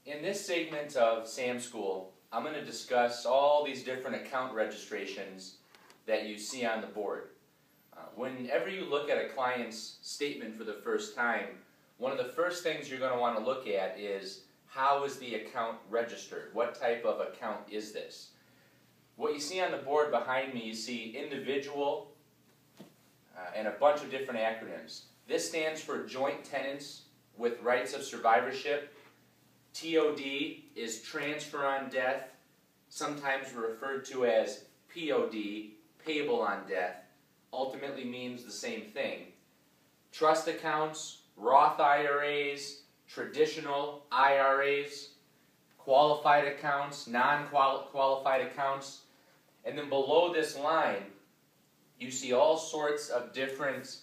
In this segment of Sam School, I'm going to discuss all these different account registrations that you see on the board. Whenever you look at a client's statement for the first time, one of the first things you're going to want to look at is how is the account registered? What type of account is this? What you see on the board behind me, you see individual and a bunch of different acronyms. This stands for Joint Tenants with Rights of Survivorship. TOD is Transfer on Death, sometimes referred to as POD, Payable on Death. Ultimately means the same thing. Trust accounts, Roth IRAs, traditional IRAs, qualified accounts, non-qualified accounts, and then below this line you see all sorts of different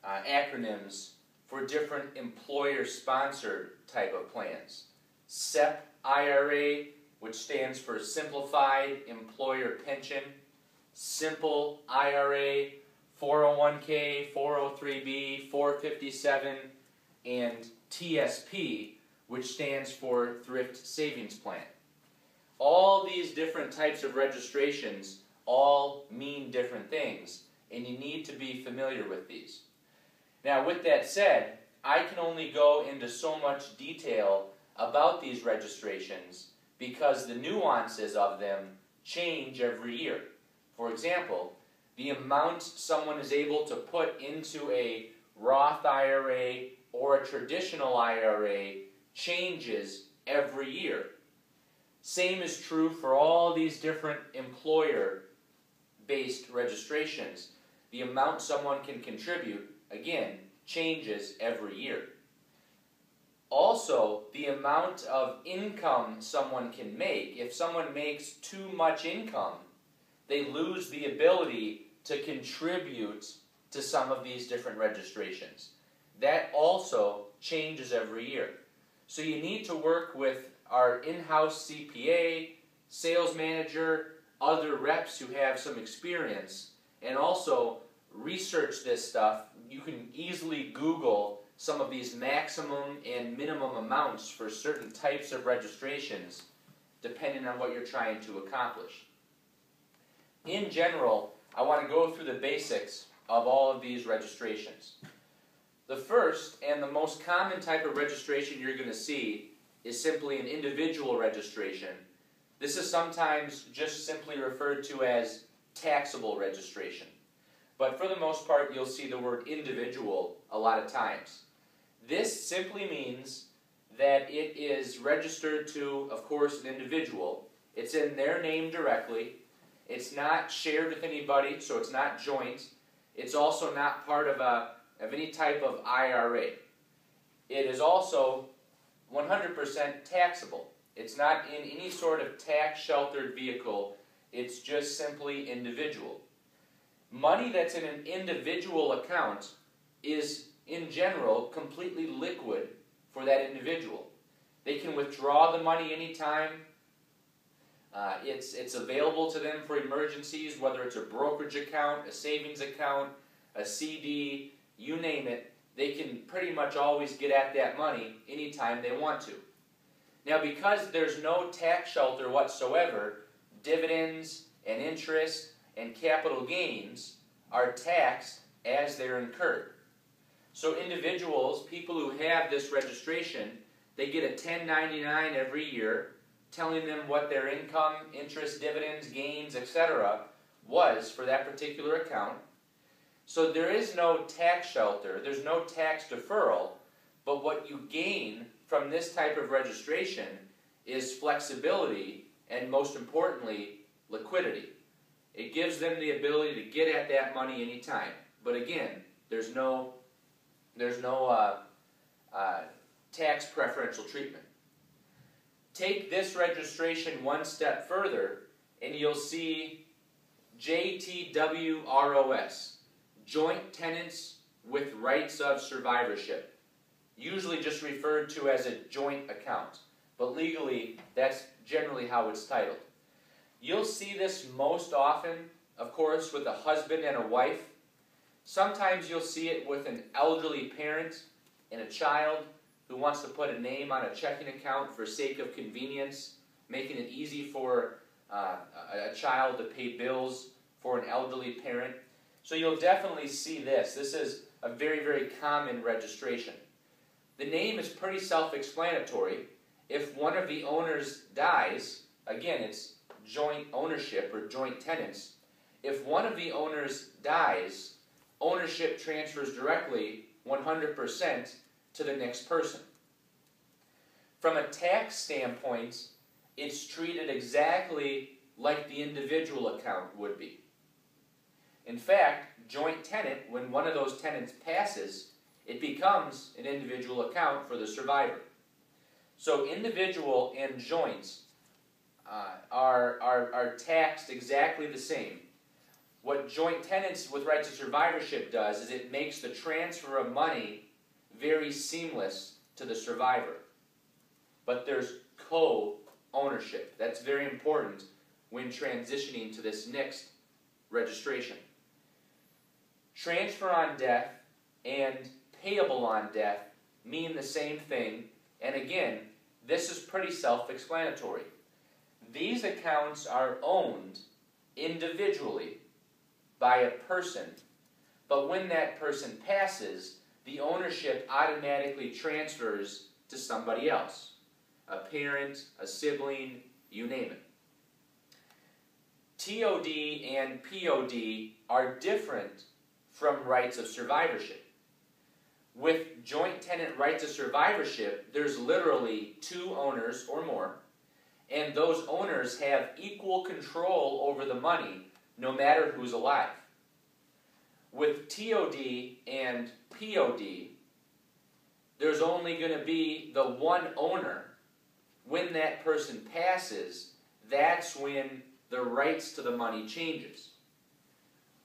acronyms for different employer-sponsored type of plans. SEP IRA, which stands for Simplified Employer Pension, Simple IRA, 401k, 403b, 457, and TSP, which stands for Thrift Savings Plan. All these different types of registrations all mean different things, and you need to be familiar with these. Now, with that said, I can only go into so much detail about these registrations because the nuances of them change every year. For example, the amount someone is able to put into a Roth IRA or a traditional IRA changes every year. Same is true for all these different employer-based registrations. The amount someone can contribute, again, changes every year. Also, the amount of income someone can make, if someone makes too much income, they lose the ability to contribute to some of these different registrations. That also changes every year. So you need to work with our in-house CPA, sales manager, other reps who have some experience, and also research this stuff. You can easily Google some of these maximum and minimum amounts for certain types of registrations depending on what you're trying to accomplish. In general, I want to go through the basics of all of these registrations. The first and the most common type of registration you're going to see is simply an individual registration. This is sometimes just simply referred to as taxable registration. But for the most part, you'll see the word individual a lot of times. This simply means that it is registered to, of course, an individual. It's in their name directly. It's not shared with anybody, so it's not joint. It's also not part of any type of IRA. It is also 100% taxable. It's not in any sort of tax-sheltered vehicle. It's just simply individual. Money that's in an individual account is, in general, completely liquid for that individual. They can withdraw the money anytime. It's available to them for emergencies, whether it's a brokerage account, a savings account, a CD, you name it. They can pretty much always get at that money anytime they want to. Now, because there's no tax shelter whatsoever, dividends and interest and capital gains are taxed as they're incurred. So individuals, people who have this registration, they get a 1099 every year telling them what their income, interest, dividends, gains, etc. was for that particular account. So there is no tax shelter, there's no tax deferral, but what you gain from this type of registration is flexibility and, most importantly, liquidity. It gives them the ability to get at that money anytime. But again, there's no tax preferential treatment. Take this registration one step further and you'll see JTWROS, Joint Tenants with Rights of Survivorship, usually just referred to as a joint account, but legally that's generally how it's titled. You'll see this most often, of course, with a husband and a wife. Sometimes you'll see it with an elderly parent and a child, who wants to put a name on a checking account for sake of convenience, making it easy for a child to pay bills for an elderly parent. So you'll definitely see this. This is a very, very common registration. The name is pretty self-explanatory. If one of the owners dies, again, it's joint ownership or joint tenants. If one of the owners dies, ownership transfers directly 100% to the next person. From a tax standpoint, it's treated exactly like the individual account would be. In fact, joint tenant, when one of those tenants passes, it becomes an individual account for the survivor. So individual and joints are taxed exactly the same. What joint tenants with rights of survivorship does is it makes the transfer of money very seamless to the survivor. But there's co-ownership. That's very important when transitioning to this next registration. Transfer on death and payable on death mean the same thing, and again, this is pretty self-explanatory. These accounts are owned individually by a person, but when that person passes, the ownership automatically transfers to somebody else. A parent, a sibling, you name it. TOD and POD are different from rights of survivorship. With joint tenant rights of survivorship, there's literally two owners or more, and those owners have equal control over the money no matter who's alive. With TOD and POD, there's only going to be the one owner. When that person passes, that's when the rights to the money changes.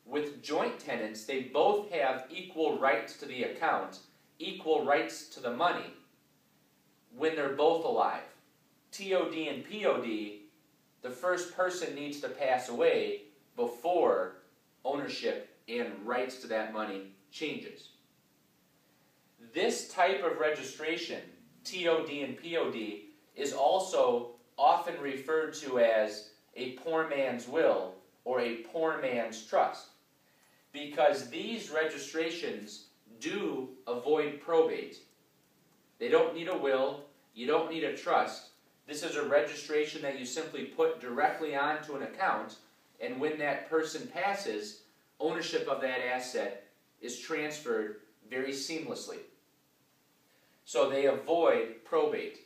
With joint tenants, they both have equal rights to the account, equal rights to the money when they're both alive. TOD and POD, the first person needs to pass away before ownership and rights to that money changes. This type of registration, TOD and POD, is also often referred to as a poor man's will or a poor man's trust, because these registrations do avoid probate. They don't need a will, you don't need a trust. This is a registration that you simply put directly onto an account, and when that person passes, ownership of that asset is transferred very seamlessly. So they avoid probate.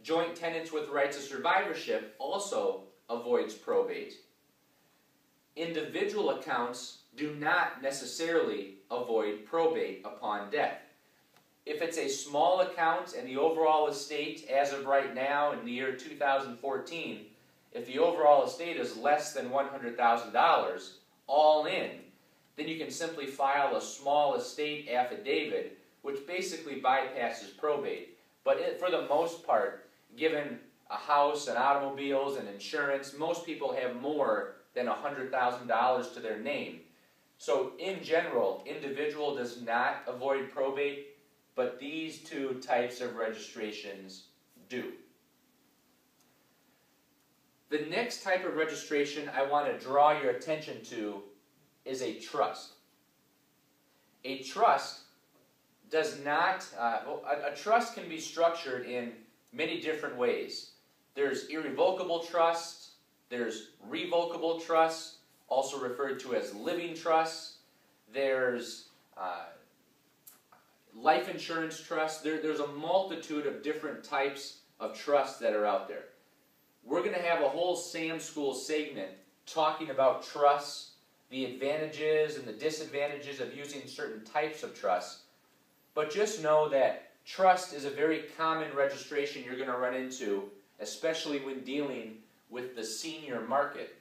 Joint tenants with rights of survivorship also avoids probate. Individual accounts do not necessarily avoid probate upon death. If it's a small account and the overall estate, as of right now in the year 2014, if the overall estate is less than $100,000 all in, then you can simply file a small estate affidavit, which basically bypasses probate. But for the most part, given a house and automobiles and insurance, most people have more than $100,000 to their name. So in general, individual does not avoid probate, but these two types of registrations do. The next type of registration I want to draw your attention to is a trust. A trust does not, a trust can be structured in many different ways. There's irrevocable trust, there's revocable trust, also referred to as living trusts. There's life insurance trust. There's a multitude of different types of trusts that are out there. We're going to have a whole SAM School segment talking about trusts, the advantages and the disadvantages of using certain types of trusts. But just know that trust is a very common registration you're going to run into, especially when dealing with the senior market.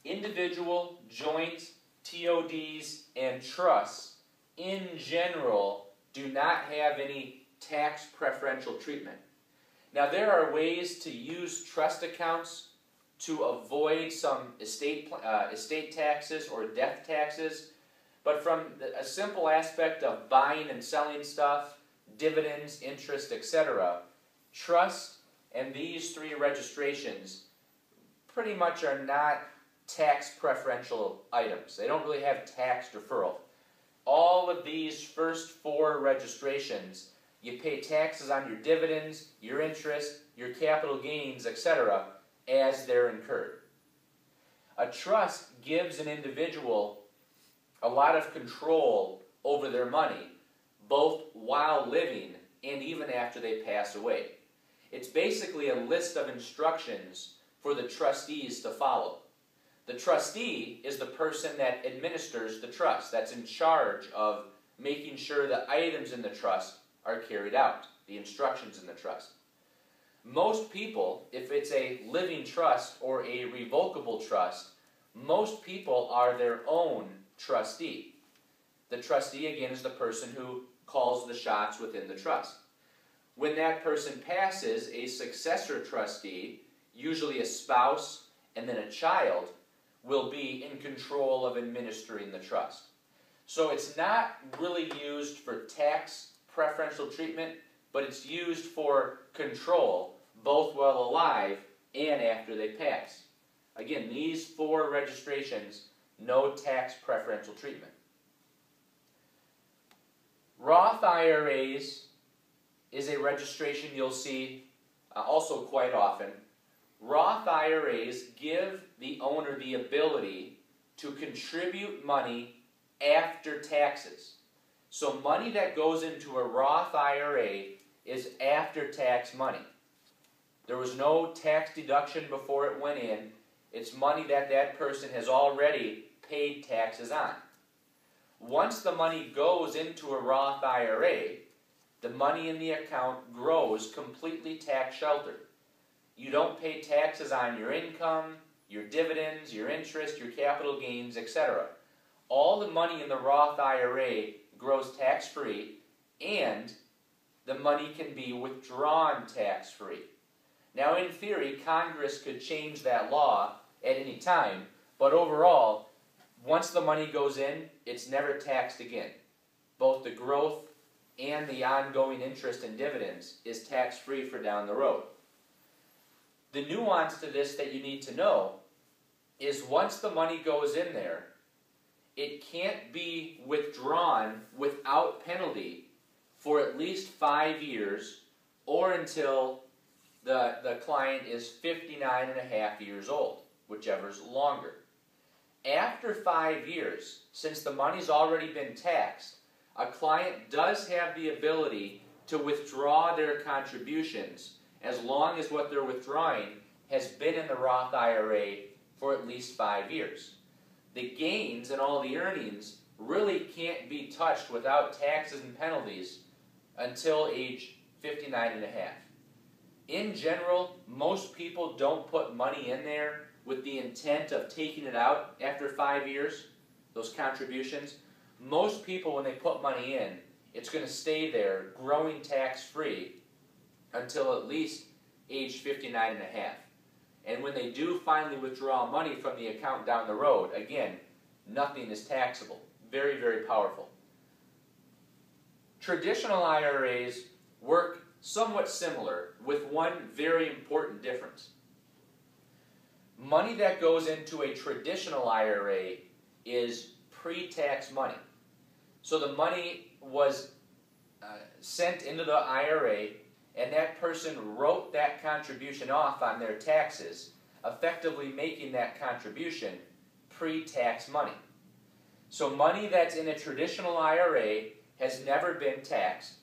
Individual, joint, TODs, and trusts, in general, do not have any tax preferential treatment. Now, there are ways to use trust accounts to avoid some estate taxes or death taxes, but from a simple aspect of buying and selling stuff, dividends, interest, etc., trust and these three registrations pretty much are not tax preferential items. They don't really have tax deferral. All of these first four registrations, you pay taxes on your dividends, your interest, your capital gains, etc., as they're incurred. A trust gives an individual a lot of control over their money, both while living and even after they pass away. It's basically a list of instructions for the trustees to follow. The trustee is the person that administers the trust, that's in charge of making sure the items in the trust are carried out, the instructions in the trust. Most people, if it's a living trust or a revocable trust, most people are their own trustee. The trustee, again, is the person who calls the shots within the trust. When that person passes, a successor trustee, usually a spouse and then a child, will be in control of administering the trust. So it's not really used for tax preferential treatment, but it's used for control, both while alive and after they pass. Again, these four registrations, no tax preferential treatment. Roth IRAs is a registration you'll see also quite often. Roth IRAs give the owner the ability to contribute money after taxes. So money that goes into a Roth IRA is after-tax money. There was no tax deduction before it went in. It's money that that person has already paid taxes on. Once the money goes into a Roth IRA, the money in the account grows completely tax sheltered. You don't pay taxes on your income, your dividends, your interest, your capital gains, etc. All the money in the Roth IRA grows tax-free, and the money can be withdrawn tax-free. Now, in theory, Congress could change that law at any time, but overall, once the money goes in, it's never taxed again. Both the growth and the ongoing interest and dividends is tax-free for down the road. The nuance to this that you need to know is once the money goes in there, it can't be withdrawn without penalty for at least 5 years or until the client is 59 and a half years old, whichever's longer. After 5 years, since the money's already been taxed, a client does have the ability to withdraw their contributions as long as what they're withdrawing has been in the Roth IRA for at least 5 years. The gains and all the earnings really can't be touched without taxes and penalties until age 59 and a half. In general, most people don't put money in there with the intent of taking it out after 5 years, those contributions. Most people, when they put money in, it's going to stay there growing tax-free until at least age 59 and a half. And when they do finally withdraw money from the account down the road, again, nothing is taxable. Very, very powerful. Traditional IRAs work somewhat similar with one very important difference. Money that goes into a traditional IRA is pre-tax money. So the money was sent into the IRA, and that person wrote that contribution off on their taxes, effectively making that contribution pre-tax money. So money that's in a traditional IRA has never been taxed.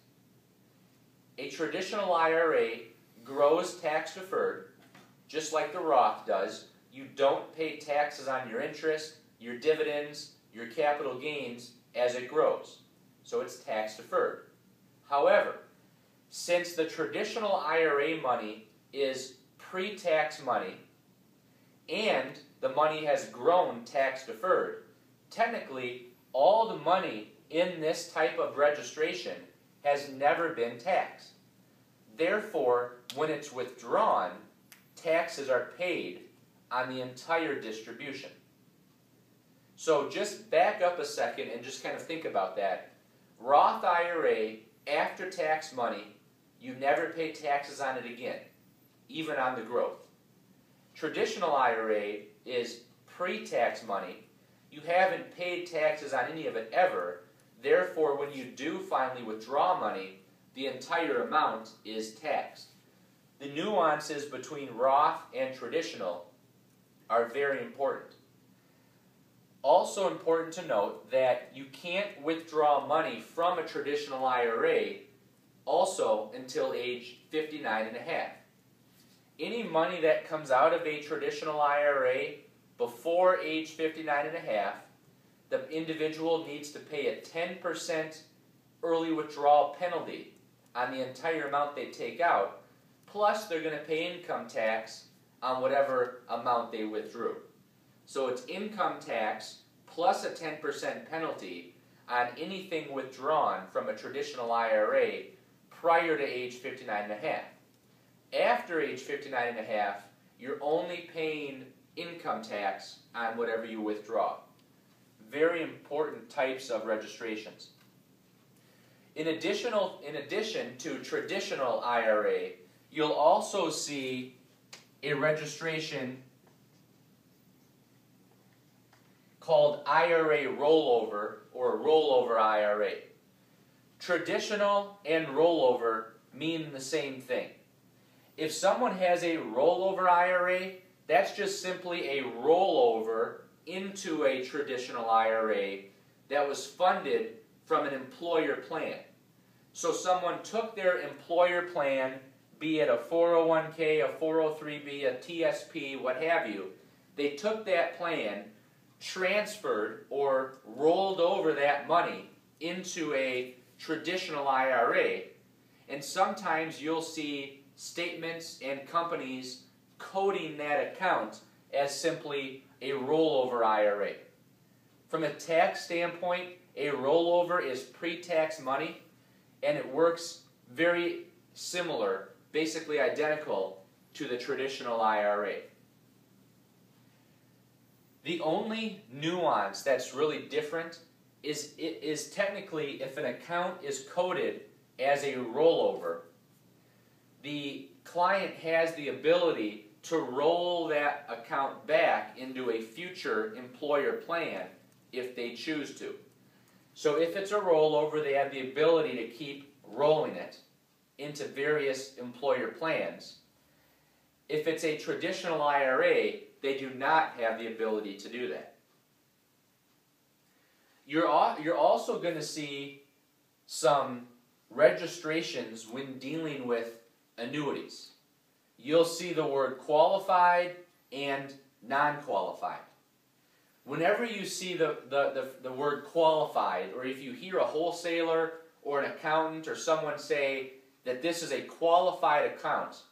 A traditional IRA grows tax deferred, just like the Roth does. You don't pay taxes on your interest, your dividends, your capital gains as it grows. So it's tax deferred. However, since the traditional IRA money is pre-tax money and the money has grown tax deferred, technically all the money in this type of registration has never been taxed. Therefore, when it's withdrawn, taxes are paid on the entire distribution. So just back up a second and just kind of think about that. Roth IRA after-tax money. You never pay taxes on it again, even on the growth. Traditional IRA is pre-tax money. You haven't paid taxes on any of it ever. Therefore, when you do finally withdraw money, the entire amount is taxed. The nuances between Roth and traditional are very important. Also important to note that you can't withdraw money from a traditional IRA also until age 59 and a half. Any money that comes out of a traditional IRA before age 59 and a half, the individual needs to pay a 10% early withdrawal penalty on the entire amount they take out, plus they're going to pay income tax on whatever amount they withdrew. So it's income tax plus a 10% penalty on anything withdrawn from a traditional IRA prior to age 59 and a half. After age 59 and a half, you're only paying income tax on whatever you withdraw. Very important types of registrations. In addition to traditional IRA, you'll also see a registration called IRA rollover or rollover IRA. Traditional and rollover mean the same thing. If someone has a rollover IRA, that's just simply a rollover into a traditional IRA that was funded from an employer plan. So someone took their employer plan, be it a 401k, a 403b, a TSP, what have you, they took that plan, transferred or rolled over that money into a traditional IRA, and sometimes you'll see statements and companies coding that account as simply a rollover IRA. From a tax standpoint, a rollover is pre-tax money, and it works very similar, basically identical to the traditional IRA. The only nuance that's really different is technically if an account is coded as a rollover, the client has the ability to roll that account back into a future employer plan if they choose to. So if it's a rollover, they have the ability to keep rolling it into various employer plans. If it's a traditional IRA, they do not have the ability to do that. You're also going to see some registrations when dealing with annuities. You'll see the word qualified and non-qualified. Whenever you see the word qualified, or if you hear a wholesaler or an accountant or someone say that this is a qualified account,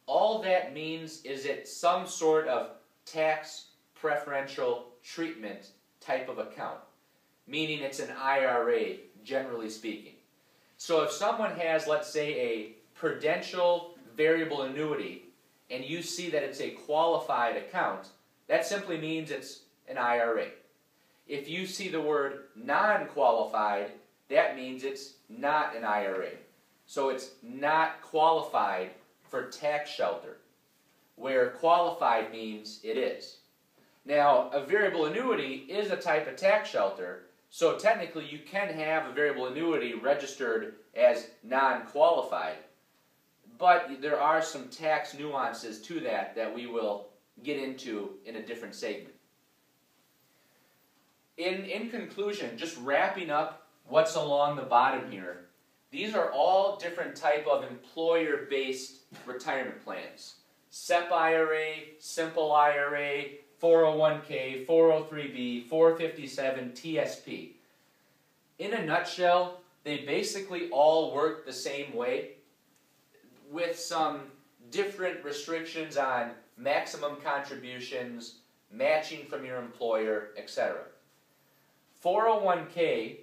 all that means is it's some sort of tax preferential treatment type of account, meaning it's an IRA, generally speaking. So if someone has, let's say, a Prudential variable annuity, and you see that it's a qualified account, that simply means it's an IRA. If you see the word non-qualified, that means it's not an IRA. So it's not qualified for tax shelter, where qualified means it is. Now, a variable annuity is a type of tax shelter, so technically you can have a variable annuity registered as non-qualified, but there are some tax nuances to that that we will get into in a different segment. In conclusion, just wrapping up what's along the bottom here, these are all different type of employer-based retirement plans. SEP IRA, Simple IRA, 401k, 403b, 457, TSP. In a nutshell, they basically all work the same way, with some different restrictions on maximum contributions, matching from your employer, etc. 401k,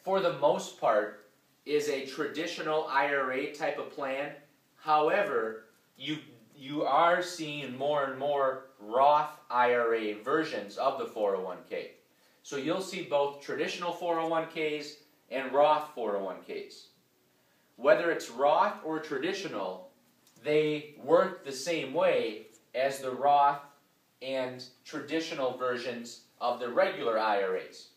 for the most part, is a traditional IRA type of plan. However, you are seeing more and more Roth IRA versions of the 401k. So you'll see both traditional 401ks and Roth 401ks. Whether it's Roth or traditional, they work the same way as the Roth and traditional versions of the regular IRAs.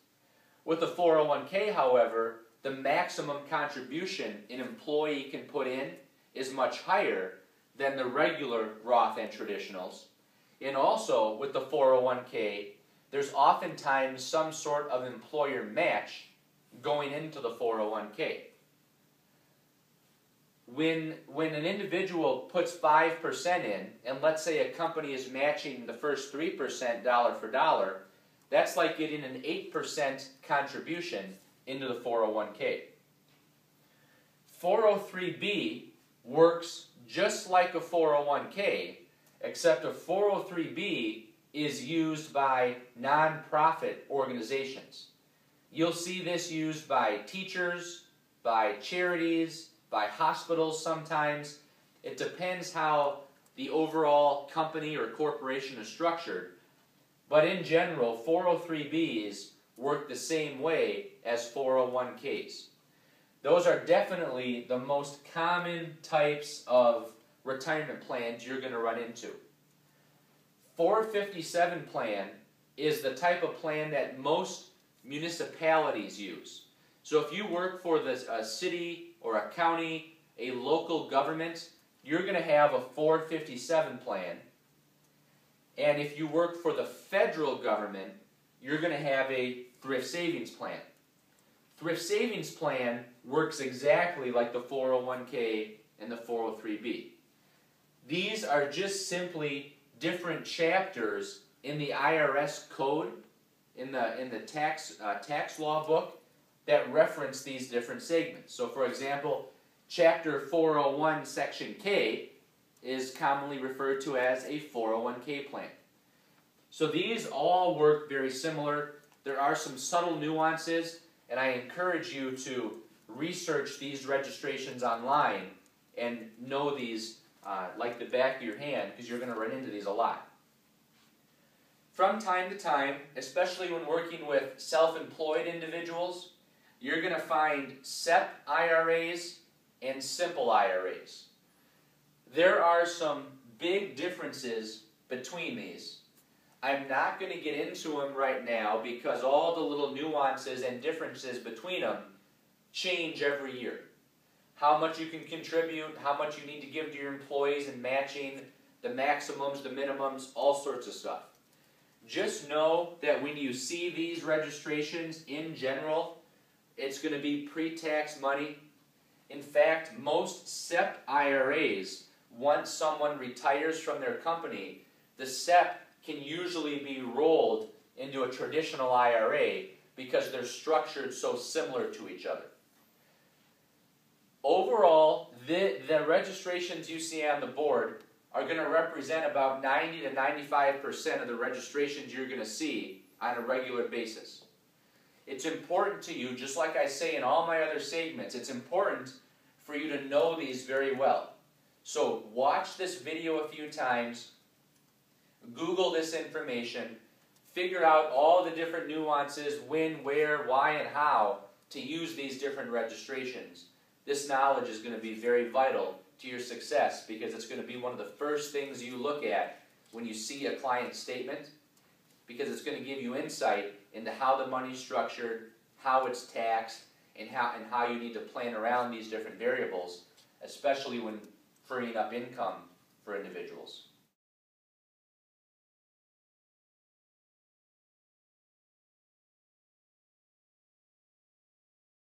With the 401k, however, the maximum contribution an employee can put in is much higher than the regular Roth and traditionals. And also, with the 401k, there's oftentimes some sort of employer match going into the 401k. When an individual puts 5% in, and let's say a company is matching the first 3% dollar for dollar, that's like getting an 8% contribution into the 401k. 403b works just like a 401k, except a 403b is used by nonprofit organizations. You'll see this used by teachers, by charities, by hospitals sometimes. It depends how the overall company or corporation is structured. But in general, 403bs work the same way as 401ks. Those are definitely the most common types of retirement plans you're going to run into. 457 plan is the type of plan that most municipalities use. So if you work for a city or a county, a local government, you're going to have a 457 plan. And if you work for the federal government, you're going to have a thrift savings plan. Thrift savings plan works exactly like the 401k and the 403b. These are just simply different chapters in the IRS code, in the tax law book, that reference these different segments. So for example, Chapter 401 Section K is commonly referred to as a 401k plan. So these all work very similar. There are some subtle nuances, and I encourage you to research these registrations online and know these like the back of your hand, because you're going to run into these a lot. From time to time, especially when working with self-employed individuals, you're going to find SEP IRAs and simple IRAs. There are some big differences between these. I'm not going to get into them right now because all the little nuances and differences between them change every year. How much you can contribute, how much you need to give to your employees and matching, the maximums, the minimums, all sorts of stuff. Just know that when you see these registrations in general, it's going to be pre-tax money. In fact, most SEP IRAs, once someone retires from their company, the SEP can usually be rolled into a traditional IRA because they're structured so similar to each other. Overall, the registrations you see on the board are going to represent about 90 to 95% of the registrations you're going to see on a regular basis. It's important to you, just like I say in all my other segments, it's important for you to know these very well. So watch this video a few times, Google this information, figure out all the different nuances, when, where, why, and how to use these different registrations. This knowledge is going to be very vital to your success because it's going to be one of the first things you look at when you see a client statement, because it's going to give you insight into how the money's structured, how it's taxed, and how you need to plan around these different variables, especially when freeing up income for individuals.